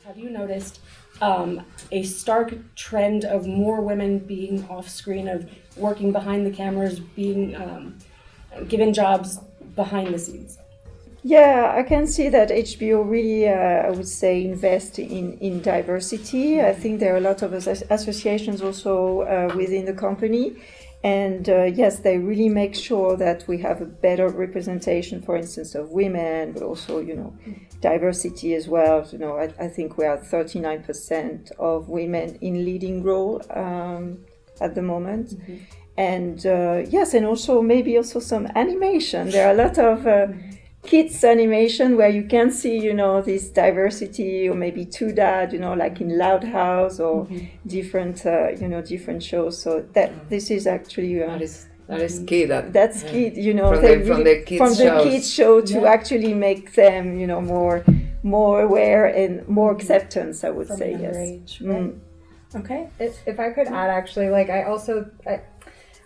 Have you noticed a stark trend of more women being off screen, of working behind the cameras, being given jobs behind the scenes? Yeah, I can see that HBO really, I would say, invest in diversity. I think there are a lot of associations also within the company. And yes, they really make sure that we have a better representation, for instance, of women, but also, diversity as well. I think we are 39% of women in leading role at the moment. Mm-hmm. And yes, and also maybe also some animation. There are a lot of kids animation where you can see, this diversity, or maybe two dad, like in Loud House or different, different shows. So that this is actually that is key. That's key, from the kids show to actually make them, more aware and more acceptance. I would from say an yes. Age, right? Okay. If I could add, actually,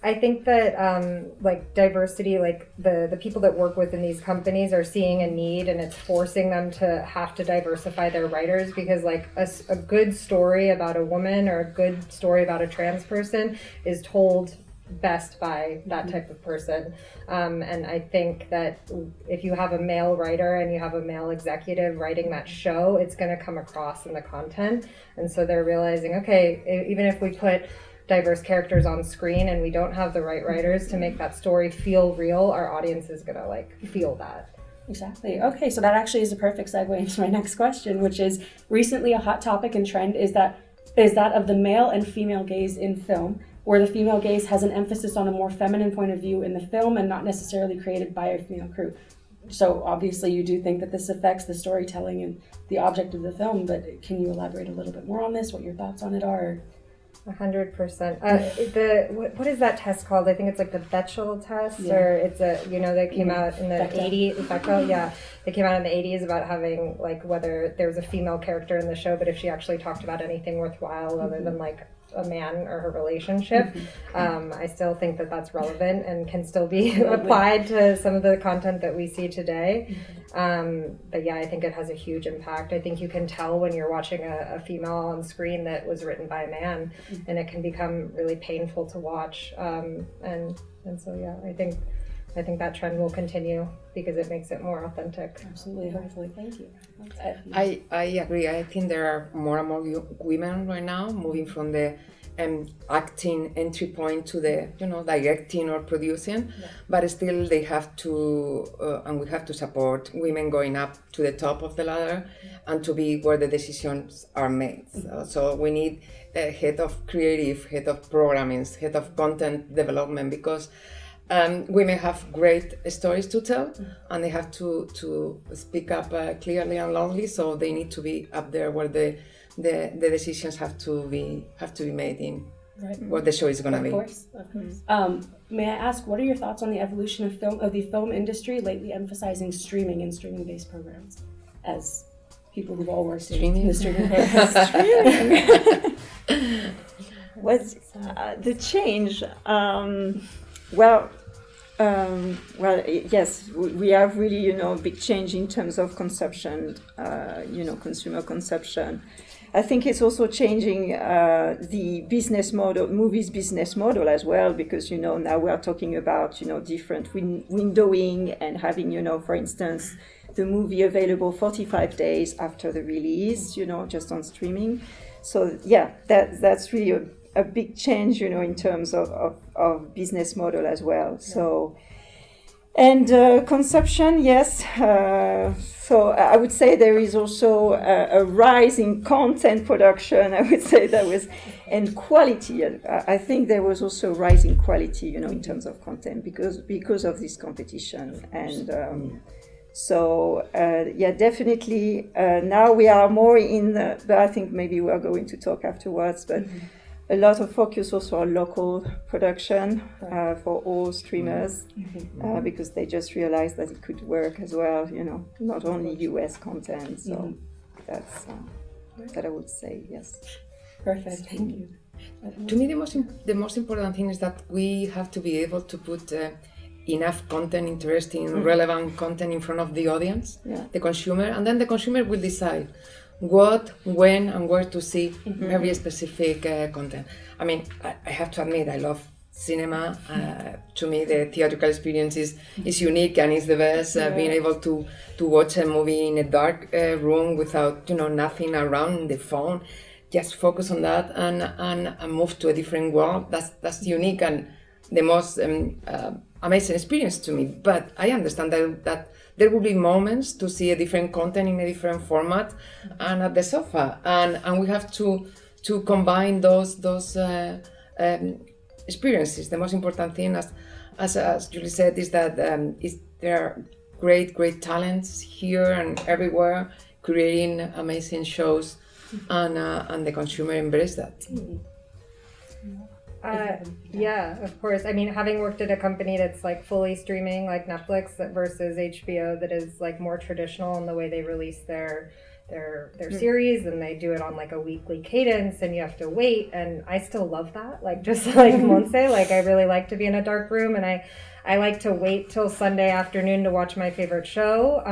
I think that diversity, the people that work within these companies are seeing a need, and it's forcing them to have to diversify their writers, because a good story about a woman or a good story about a trans person is told best by that type of person. And I think that if you have a male writer and you have a male executive writing that show, it's going to come across in the content. And so they're realizing, okay, even if we put diverse characters on screen and we don't have the right writers to make that story feel real, our audience is gonna feel that. Exactly. Okay, so that actually is a perfect segue into my next question, which is, recently a hot topic and trend is that of the male and female gaze in film, where the female gaze has an emphasis on a more feminine point of view in the film and not necessarily created by a female crew. So obviously you do think that this affects the storytelling and the object of the film, but can you elaborate a little bit more on this, what your thoughts on it are? 100%. What is that test called? I think it's the Bechdel test, or it's they came out in the 80s. Bechdel, yeah, they came out in the 80s about having whether there was a female character in the show, but if she actually talked about anything worthwhile other than a man or her relationship. I still think that that's relevant and can still be applied to some of the content that we see today. But yeah, I think it has a huge impact. I think you can tell when you're watching a female on screen that was written by a man, and it can become really painful to watch. And so yeah, I think that trend will continue because it makes it more authentic. Absolutely, hopefully. Thank you. I agree. I think there are more and more women right now moving from the acting entry point to the directing or producing, but still they have to and we have to support women going up to the top of the ladder and to be where the decisions are made. So we need a head of creative, head of programming, head of content development, because women have great stories to tell, and they have to speak up clearly and loudly. So they need to be up there where the decisions have to be made in, right, what the show is going to be. Of course. May I ask, what are your thoughts on the evolution of the film industry lately emphasizing streaming and streaming-based programs, as people who've all worked in the streaming programs? What's the change? Yes, we have really, big change in terms of consumption, consumer consumption. I think it's also changing the business model, movies business model as well, because, now we are talking about, different windowing and having, for instance, the movie available 45 days after the release, just on streaming. So yeah, that's really a big change, in terms of business model as well. Yeah. So, and consumption, yes. So I would say there is also a rise in content production. I would say and quality. I think there was also a rise in quality, in terms of content because of this competition. And so yeah, definitely. Now we are more in. But I think maybe we are going to talk afterwards, but. A lot of focus also on local production for all streamers, because they just realized that it could work as well, not only US content. So that's that I would say, yes. Perfect, thank you. To me, the most important thing is that we have to be able to put enough content, interesting, relevant content in front of the audience, the consumer, and then the consumer will decide what, when, and where to see very specific content. I mean, I have to admit, I love cinema. To me, the theatrical experience is unique and is the best. Being able to watch a movie in a dark room without nothing around the phone, just focus on that and move to a different world. That's unique and the most amazing experience to me. But I understand that there will be moments to see a different content in a different format and at the sofa, and we have to combine those experiences. The most important thing, as Julie said, is that there are great talents here and everywhere creating amazing shows, and the consumer embrace that. Yeah, of course. I mean, having worked at a company that's like fully streaming, like Netflix, versus HBO, that is like more traditional in the way they release their series, and they do it on like a weekly cadence, and you have to wait. And I still love that. Like just like Montse, like I really like to be in a dark room, and I like to wait till Sunday afternoon to watch my favorite show.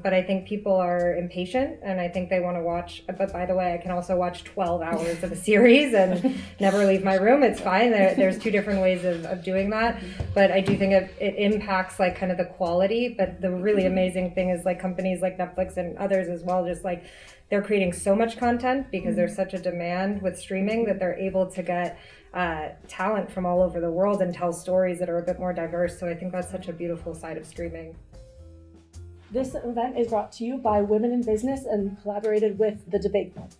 But I think people are impatient, and I think they want to watch. But by the way, I can also watch 12 hours of a series and never leave my room. It's fine. There's two different ways of doing that. But I do think it impacts like kind of the quality. But the really amazing thing is like companies like Netflix and others as well, just like they're creating so much content because there's such a demand with streaming that they're able to get talent from all over the world and tell stories that are a bit more diverse. So I think that's such a beautiful side of streaming. This event is brought to you by Women in Business and collaborated with The Debate Club.